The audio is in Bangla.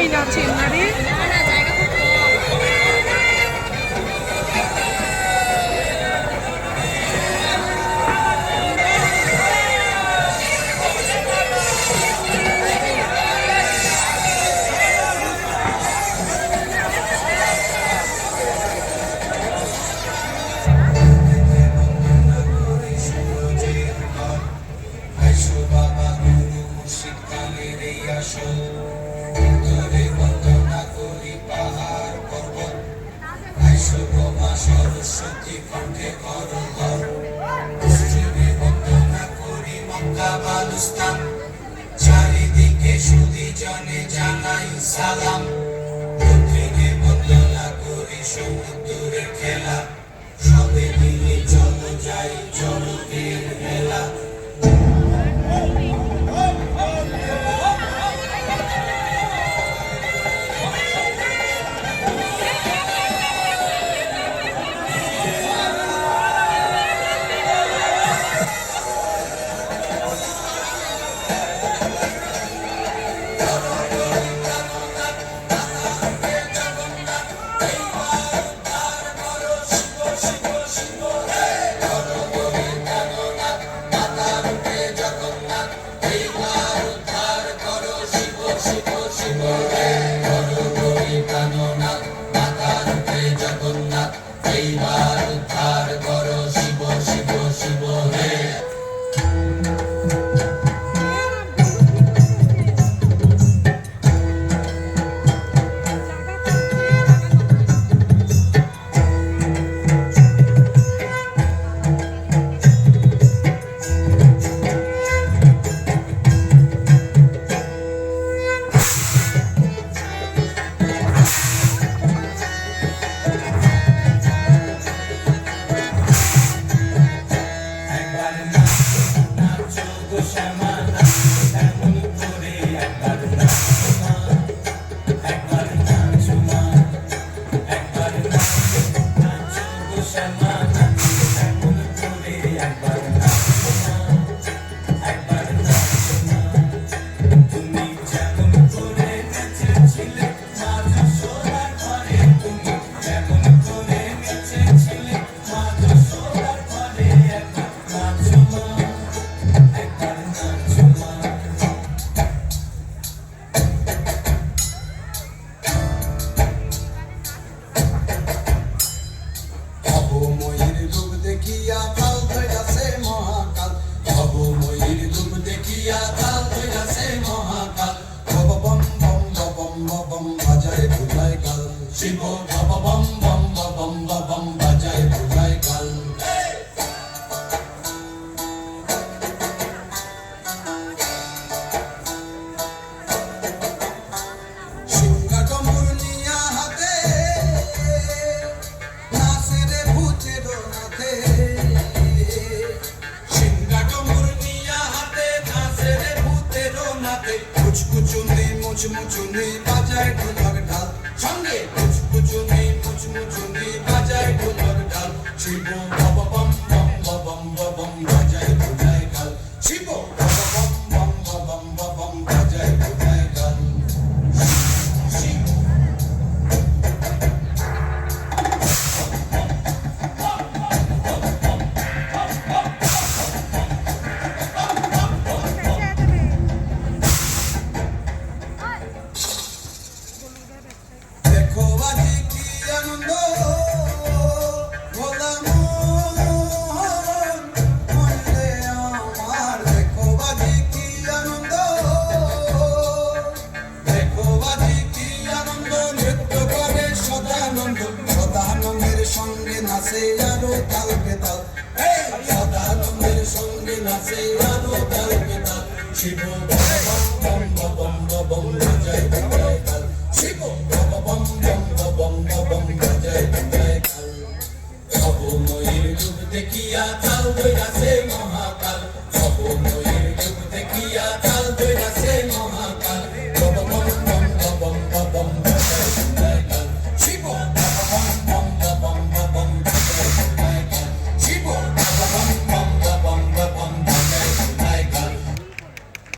এই নাচের না রে। সরস্বতী কণ্ঠে করহর পশ্চিমে বন্দনা করি মক্কা বালুস্তান চারিদিকে সুধী জনে জানাই সালাম দক্ষিণে বন্দনা করি সমুদ্রের খেলা সবে মিলে চলো যাই চলকের মেলা মুচমুচুনি বাজায় ঢোলক ঢাল সঙ্গে মুচমুচুনি মুচমুচুনি বাজায় ঢোলক ঢাল শিব বাবা বম বম বম বম বাজায় ঢোলাই ঢাল শিব বাবা বম বম বম বম বাজায় ঢোলাই ঢাল People